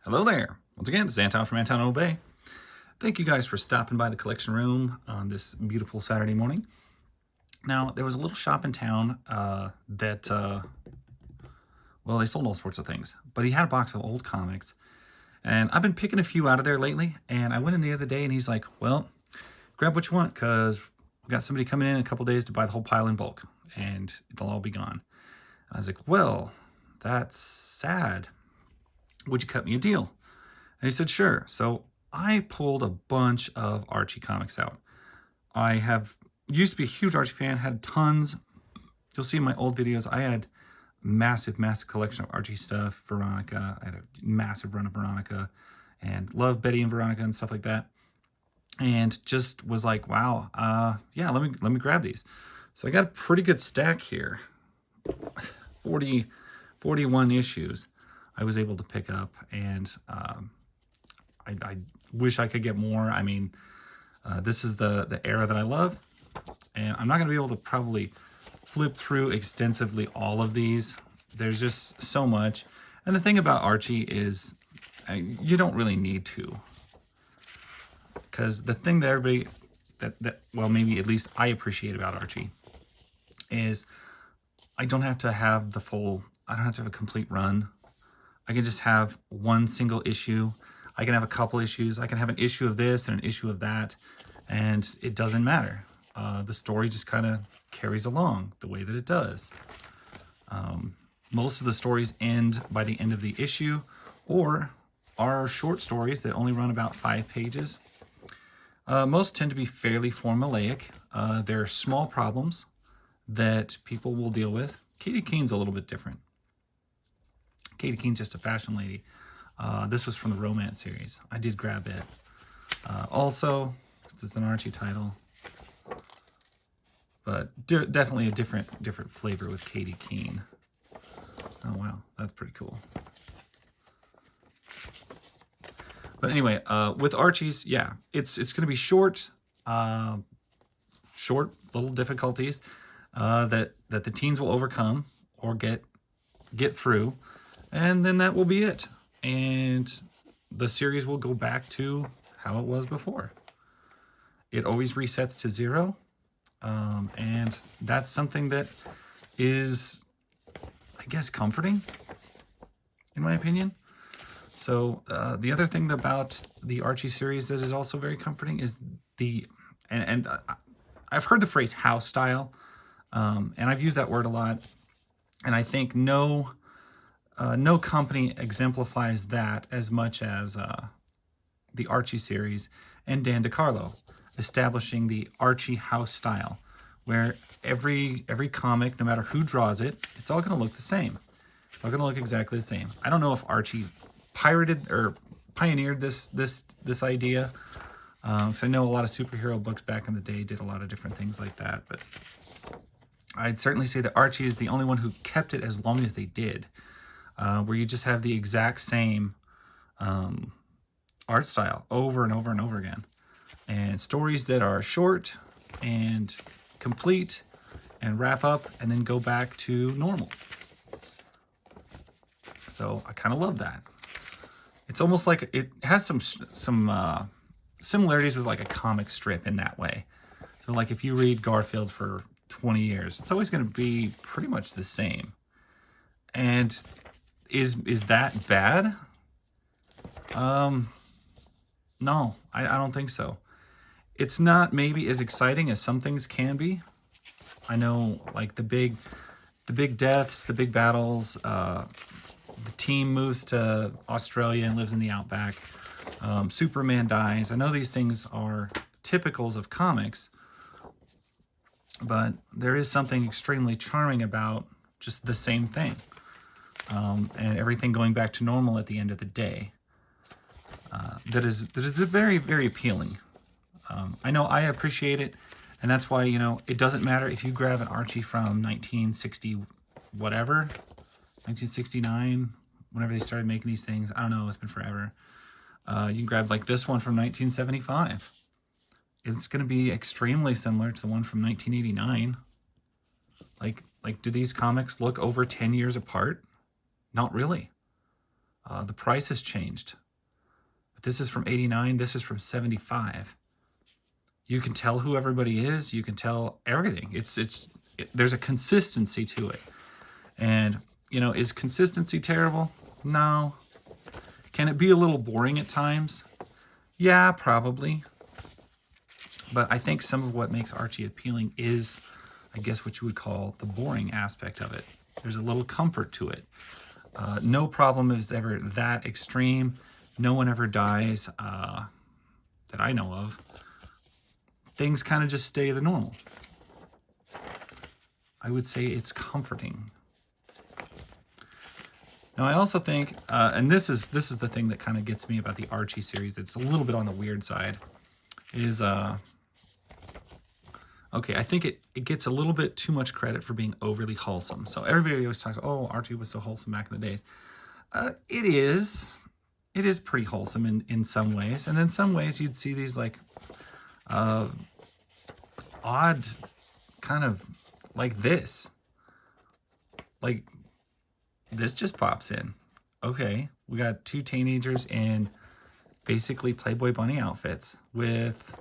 Hello there. Once again, it's Anton from Anton Obey. Thank you guys for stopping by the collection room on this beautiful Saturday morning. Now, there was a little shop in town well, they sold all sorts of things, but he had a box of old comics, and I've been picking a few out of there lately, and I went in the other day, and he's like, well, grab what you want, because we got somebody coming in a couple days to buy the whole pile in bulk, and it'll all be gone. And I was like, well, that's sad. Would you cut me a deal? And he said, sure. So I pulled a bunch of Archie comics out. I used to be a huge Archie fan, had tons. You'll see in my old videos, I had massive collection of Archie stuff. Veronica, I had a massive run of Veronica and loved Betty and Veronica and stuff like that. And just was like, wow, yeah, let me grab these. So I got a pretty good stack here. 41 issues I was able to pick up, and I wish I could get more. I mean, this is the era that I love, and I'm not going to be able to probably flip through extensively all of these. There's just so much. And the thing about Archie is you don't really need to, because the thing that everybody, well, maybe at least I appreciate about Archie is I don't have to have I don't have to have a complete run. I can just have one single issue. I can have a couple issues. I can have an issue of this and an issue of that, and it doesn't matter. The story just kind of carries along the way that it does. Most of the stories end by the end of the issue, or are short stories that only run about 5 pages. Most tend to be fairly formulaic. There are small problems that people will deal with. Katie Keene's a little bit different. Katie Keene's just a fashion lady. This was from the romance series. I did grab it. Also, it's an Archie title, but definitely a different flavor with Katie Keene. Oh wow, that's pretty cool. But anyway, with Archie's, yeah, it's going to be short little difficulties that the teens will overcome or get through, and then that will be it. And the series will go back to how it was before. It always resets to 0, and that's something that is, I guess, comforting, in my opinion. So the other thing about the Archie series that is also very comforting is I've heard the phrase house style, and I've used that word a lot, and I think no company exemplifies that as much as the Archie series and Dan DeCarlo, establishing the Archie house style, where every comic, no matter who draws it, it's all going to look the same. It's all going to look exactly the same. I don't know if Archie pirated or pioneered this idea, because I know a lot of superhero books back in the day did a lot of different things like that, but I'd certainly say that Archie is the only one who kept it as long as they did. Where you just have the exact same art style over and over and over again. And stories that are short and complete and wrap up and then go back to normal. So I kind of love that. It's almost like it has some similarities with like a comic strip in that way. So like if you read Garfield for 20 years, it's always going to be pretty much the same. And is that bad? No, I don't think so. It's not maybe as exciting as some things can be. I know, like the big deaths, the big battles. The team moves to Australia and lives in the outback. Superman dies. I know these things are typicals of comics, but there is something extremely charming about just the same thing. And everything going back to normal at the end of the day. That is very, very appealing. I know I appreciate it, and that's why, it doesn't matter if you grab an Archie from 1960 whatever, 1969, whenever they started making these things. I don't know, it's been forever. You can grab like this one from 1975. It's going to be extremely similar to the one from 1989. Like, do these comics look over 10 years apart? Not really. The price has changed. But this is from 89. This is from 75. You can tell who everybody is. You can tell everything. There's a consistency to it. And, you know, is consistency terrible? No. Can it be a little boring at times? Yeah, probably. But I think some of what makes Archie appealing is, I guess, what you would call the boring aspect of it. There's a little comfort to it. No problem is ever that extreme. No one ever dies that I know of. Things kind of just stay the normal. I would say it's comforting. Now, I also think, and this is the thing that kind of gets me about the Archie series. It's a little bit on the weird side. Is okay, I think it gets a little bit too much credit for being overly wholesome. So everybody always talks, oh, Archie was so wholesome back in the days. It is pretty wholesome in some ways, and in some ways you'd see these like odd kind of like this. Like this just pops in. Okay, we got two teenagers in basically Playboy bunny outfits with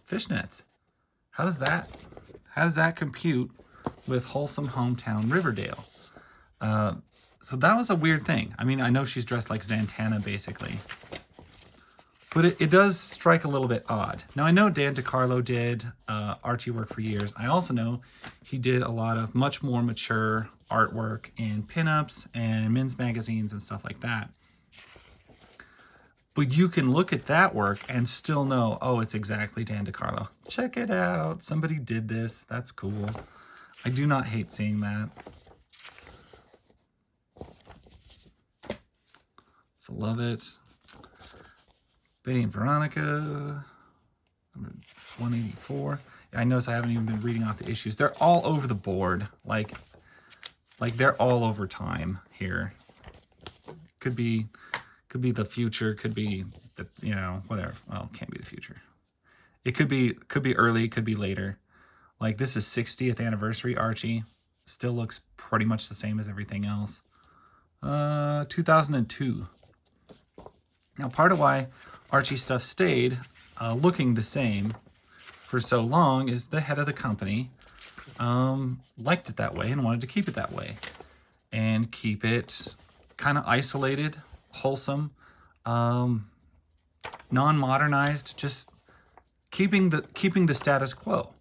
fishnets. How does that compute with wholesome hometown Riverdale? So that was a weird thing. I mean, I know she's dressed like Zantana basically, but it does strike a little bit odd. Now, I know Dan DeCarlo did Archie work for years. I also know he did a lot of much more mature artwork in pinups and men's magazines and stuff like that. But you can look at that work and still know, oh, it's exactly Dan DeCarlo. Check it out. Somebody did this. That's cool. I do not hate seeing that. So love it. Betty and Veronica, number 184. I notice I haven't even been reading off the issues. They're all over the board. Like they're all over time here. Could be the future, could be the, you know, whatever. Well, it can't be the future. It could be early, could be later. Like this is 60th anniversary Archie. Still looks pretty much the same as everything else. 2002. Now, part of why Archie stuff stayed looking the same for so long is the head of the company liked it that way and wanted to keep it that way and keep it kind of isolated, wholesome, non-modernized, just keeping the status quo.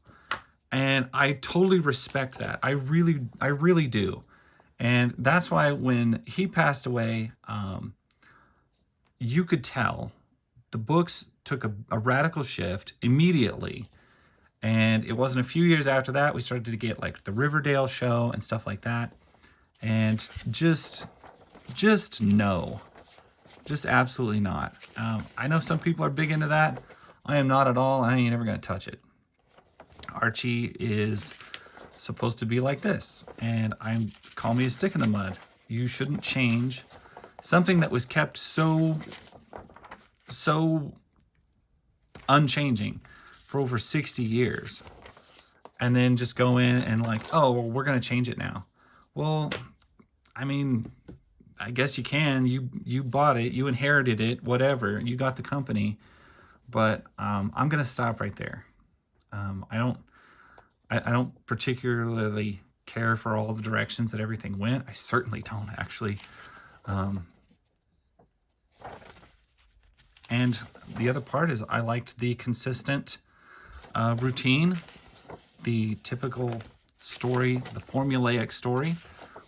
And I totally respect that. I really do. And that's why when he passed away, you could tell the books took a radical shift immediately. And it wasn't a few years after that we started to get like the Riverdale show and stuff like that. And just no. Just absolutely not. I know some people are big into that. I am not at all. I ain't ever going to touch it. Archie is supposed to be like this. And call me a stick in the mud. You shouldn't change something that was kept so unchanging for over 60 years. And then just go in and like, oh, well, we're going to change it now. Well, I mean, I guess you can. You bought it, you inherited it, whatever. You got the company, but I'm gonna stop right there. I don't particularly care for all the directions that everything went. I certainly don't actually. And the other part is I liked the consistent routine, the typical story, the formulaic story,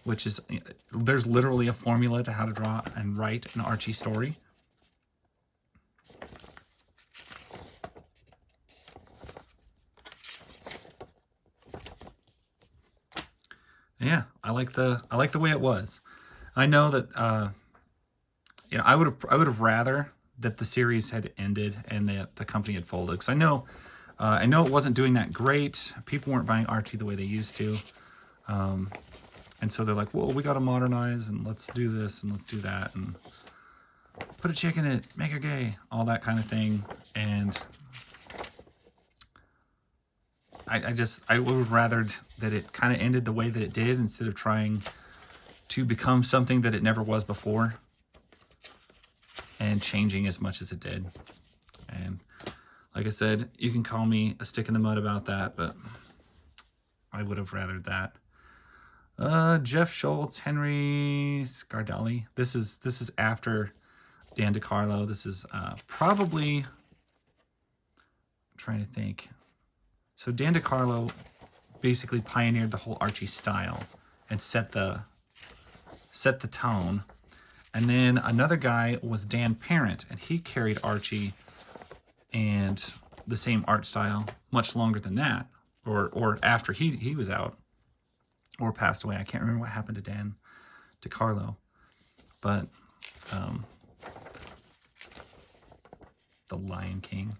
which is, there's literally a formula to how to draw and write an Archie story. Yeah, I like the way it was. I know that you know, I would have rather that the series had ended and that the company had folded, because I know it wasn't doing that great. People weren't buying Archie the way they used to. And so they're like, well, we got to modernize and let's do this and let's do that and put a chick in it, make her gay, all that kind of thing. And I would have rather that it kind of ended the way that it did instead of trying to become something that it never was before. and changing as much as it did. And like I said, you can call me a stick in the mud about that, but I would have rathered that. Jeff Schultz, Henry Scardelli. This is after Dan DeCarlo. This is probably, I'm trying to think. So Dan DeCarlo basically pioneered the whole Archie style and set the tone. And then another guy was Dan Parent, and he carried Archie and the same art style much longer than that, or after he was out or passed away. I can't remember what happened to Dan DeCarlo, but the Lion King.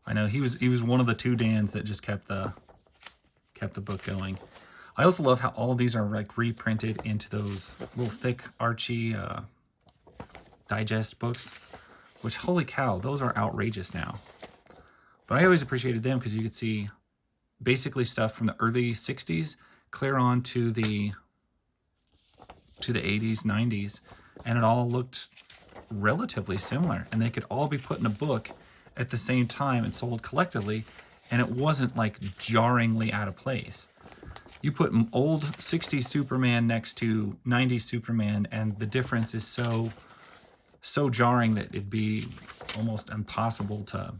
I know he was one of the two Dans that just kept the book going. I also love how all of these are like reprinted into those little thick Archie digest books, which, holy cow, those are outrageous now. But I always appreciated them because you could see basically stuff from the early 60s clear on to the 80s, 90s, and it all looked relatively similar, and they could all be put in a book at the same time and sold collectively, and it wasn't like jarringly out of place. You put an old 60s Superman next to 90s Superman, and the difference is so jarring that it'd be almost impossible to,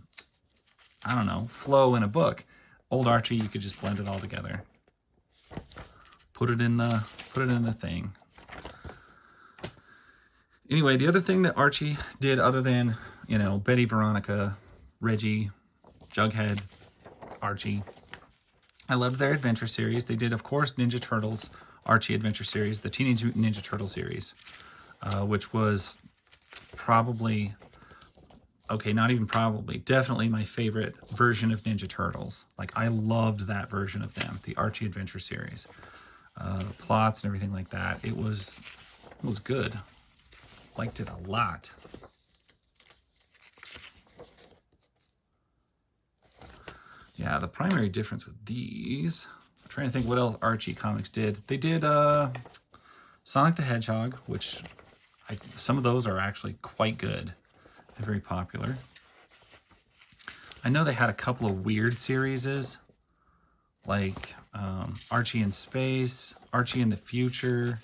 I don't know, flow in a book. Old Archie, you could just blend it all together. Put it in the thing. Anyway, the other thing that Archie did, other than, you know, Betty, Veronica, Reggie, Jughead, Archie, I loved their adventure series. They did, of course, Ninja Turtles Archie Adventure Series, the Teenage Mutant Ninja Turtle series, which was probably, okay, not even probably, definitely my favorite version of Ninja Turtles. Like, I loved that version of them, the Archie Adventure Series. Plots and everything like that. It was good. Liked it a lot. Yeah, the primary difference with these, I'm trying to think what else Archie Comics did. They did Sonic the Hedgehog, which some of those are actually quite good and very popular. I know they had a couple of weird series, like Archie in Space, Archie in the Future,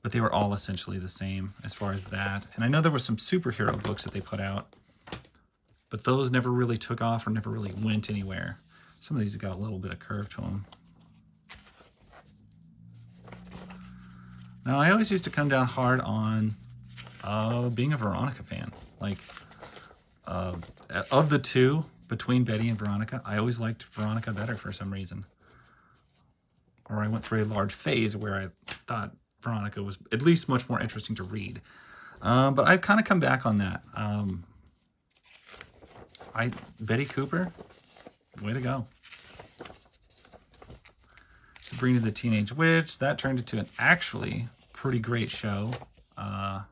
but they were all essentially the same as far as that. And I know there were some superhero books that they put out, but those never really took off or never really went anywhere. Some of these have got a little bit of curve to them. Now, I always used to come down hard on being a Veronica fan. Like, of the two, between Betty and Veronica, I always liked Veronica better for some reason. Or I went through a large phase where I thought Veronica was at least much more interesting to read. But I've kind of come back on that. Betty Cooper, way to go. Sabrina the Teenage Witch, that turned into an actually pretty great show. At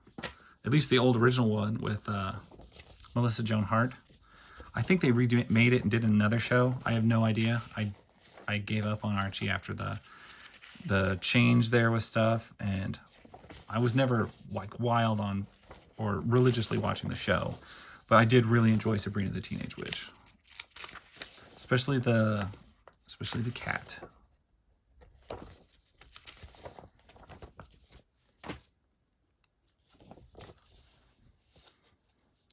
least the old original one with Melissa Joan Hart. I think they remade it and did another show. I have no idea. I gave up on Archie after the change there with stuff, and I was never like wild on or religiously watching the show. But I did really enjoy Sabrina the Teenage Witch, especially the cat.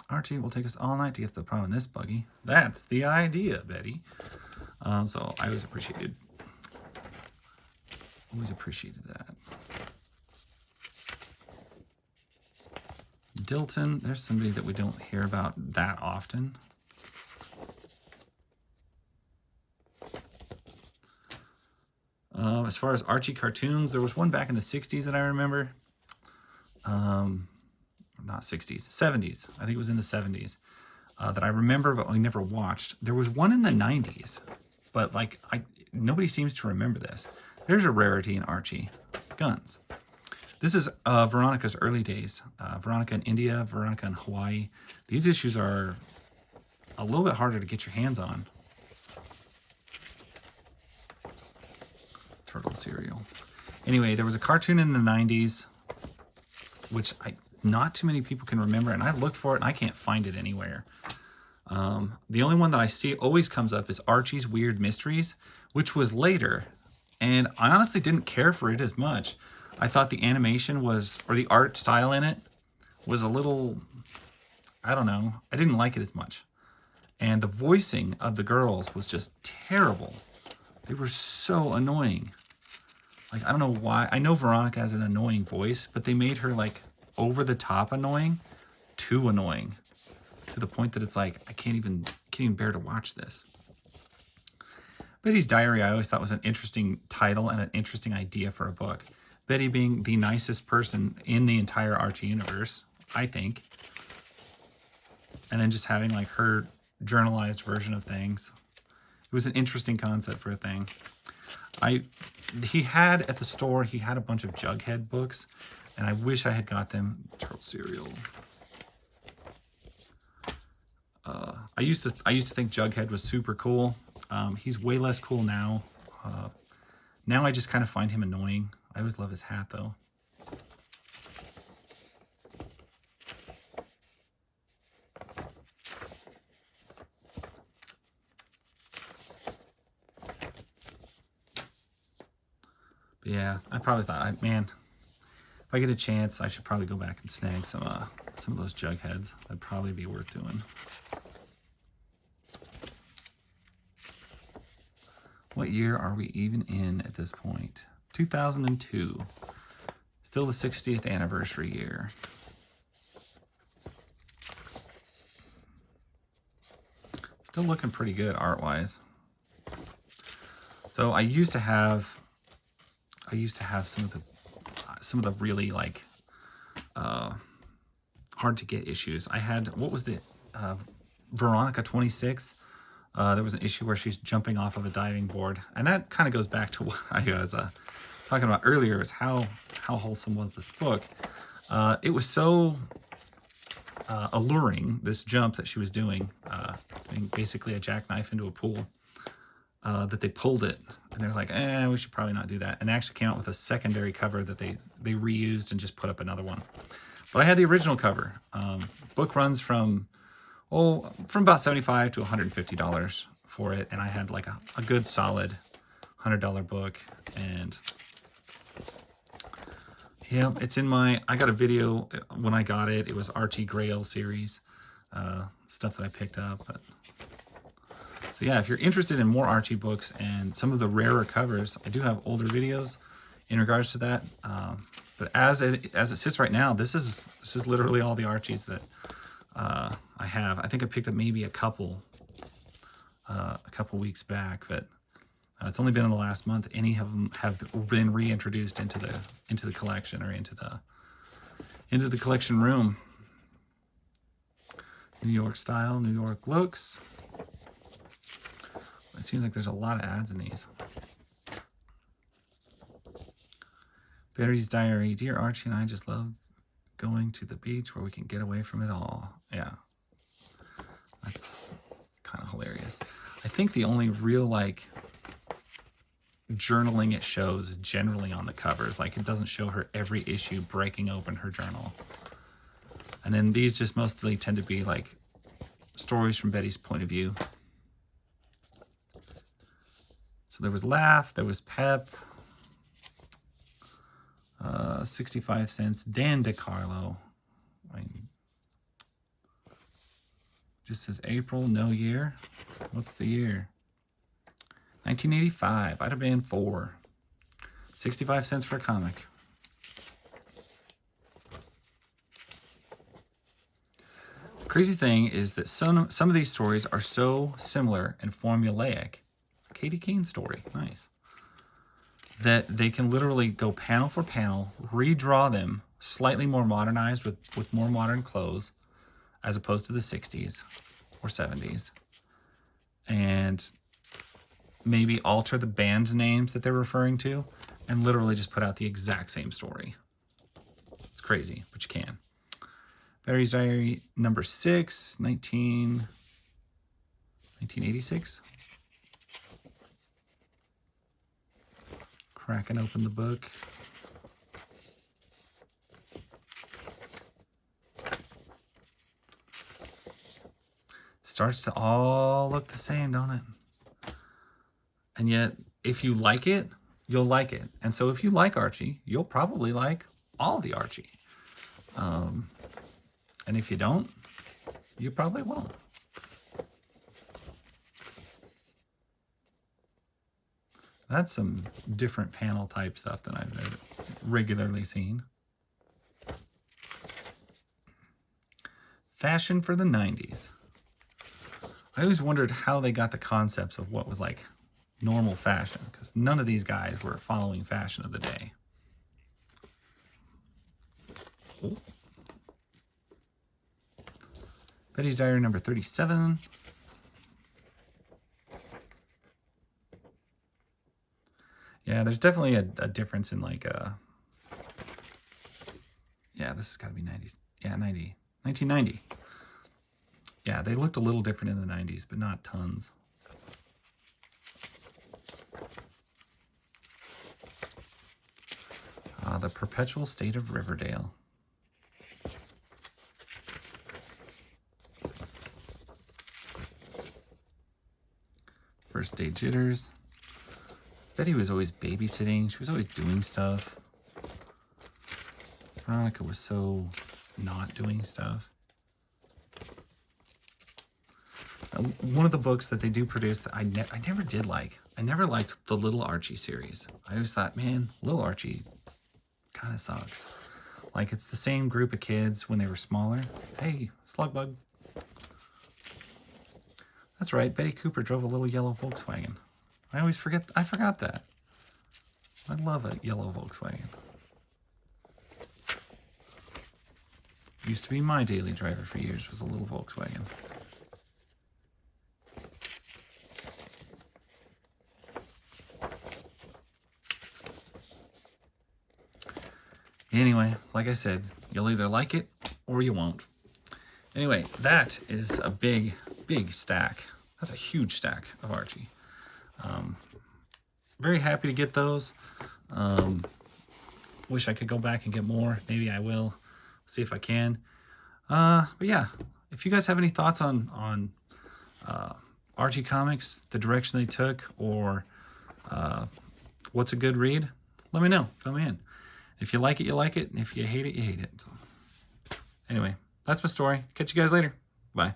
Archie will take us all night to get to the prom in this buggy. That's the idea, Betty. So I always appreciated that. Dilton, there's somebody that we don't hear about that often. As far as Archie cartoons, there was one back in the 60s that I remember. Not 60s, 70s. I think it was in the 70s that I remember, but we never watched. There was one in the 90s, but like nobody seems to remember this. There's a rarity in Archie. Guns. This is Veronica's early days. Veronica in India, Veronica in Hawaii. These issues are a little bit harder to get your hands on. Turtle cereal. Anyway, there was a cartoon in the 90s which not too many people can remember, and I looked for it and I can't find it anywhere. The only one that I see always comes up is Archie's Weird Mysteries, which was later, and I honestly didn't care for it as much. I thought the animation was, or the art style in it was a little, I don't know, I didn't like it as much. And the voicing of the girls was just terrible. They were so annoying. Like, I don't know why. I know Veronica has an annoying voice, but they made her like over the top annoying, too annoying, to the point that it's like, I can't even bear to watch this. Betty's Diary I always thought was an interesting title and an interesting idea for a book. Betty being the nicest person in the entire Archie universe, I think. And then just having like her journalized version of things. It was an interesting concept for a thing. He had at the store, he had a bunch of Jughead books, and I wish I had got them. Turtle cereal. I used to think Jughead was super cool. He's way less cool now. Now I just kind of find him annoying. I always love his hat though. But yeah, I probably thought, man, if I get a chance, I should probably go back and snag some of those Jugheads. That'd probably be worth doing. What year are we even in at this point? 2002. Still the 60th anniversary year. Still looking pretty good art-wise. So I used to have some of the really like hard to get issues. I had, what was the Veronica 26? There was an issue where she's jumping off of a diving board, and that kind of goes back to what I was talking about earlier, is how wholesome was this book. It was so alluring, this jump that she was doing basically a jackknife into a pool, that they pulled it, and they're like, we should probably not do that. And they actually came out with a secondary cover that they reused and just put up another one. But I had the original cover. Book runs from about $75 to $150 for it, and I had like a good solid $100 book. And yeah, it's in my, I got a video when I got it. It was Archie Grail series stuff that I picked up. But so yeah, if you're interested in more Archie books and some of the rarer covers, I do have older videos in regards to that. But as it sits right now, this is literally all the Archies that I have. I think I picked up maybe a couple weeks back, but it's only been in the last month. Any of them have been reintroduced into the collection, or into the collection room. New York style, New York looks. It seems like there's a lot of ads in these. Betty's Diary. Dear Archie and I just love going to the beach where we can get away from it all. Yeah. That's kind of hilarious. I think the only real, like, journaling it shows is generally on the covers. Like, it doesn't show her every issue breaking open her journal. And then these just mostly tend to be, like, stories from Betty's point of view. So there was Laugh, there was Pep, 65 cents, Dan DeCarlo. Just says April, no year. What's the year? 1985. I'd have been 4. 65 cents for a comic. The crazy thing is that some of these stories are so similar and formulaic. Katie Kane's story, nice, that they can literally go panel for panel, redraw them slightly more modernized with more modern clothes, as opposed to the 60s or 70s, and maybe alter the band names that they're referring to, and literally just put out the exact same story. It's crazy, but you can. Betty's Diary number 6, 1986. Cracking open the book. Starts to all look the same, don't it? And yet, if you like it, you'll like it. And so if you like Archie, you'll probably like all the Archie. And if you don't, you probably won't. That's some different panel type stuff than I've regularly seen. Fashion for the 90s. I always wondered how they got the concepts of what was like normal fashion, because none of these guys were following fashion of the day. Oh. Betty's Diary number 37. Yeah, there's definitely a difference in like yeah, this has got to be 90s. Yeah, 1990. Yeah, they looked a little different in the 90s, but not tons. The Perpetual State of Riverdale. First Day Jitters. Betty was always babysitting. She was always doing stuff. Veronica was so not doing stuff. One of the books that they do produce that I never did like. I never liked the Little Archie series. I always thought, man, Little Archie kind of sucks. Like, it's the same group of kids when they were smaller. Hey, Slugbug. That's right, Betty Cooper drove a little yellow Volkswagen. I forgot that. I love a yellow Volkswagen. Used to be my daily driver for years, was a little Volkswagen. Anyway, like I said, you'll either like it or you won't. Anyway, that is a big, big stack. That's a huge stack of Archie. Very happy to get those. Wish I could go back and get more. Maybe I will. See if I can. But yeah, if you guys have any thoughts on Archie comics, the direction they took, or what's a good read, let me know. Fill me in. If you like it, you like it. And if you hate it, you hate it. So, anyway, that's my story. Catch you guys later. Bye.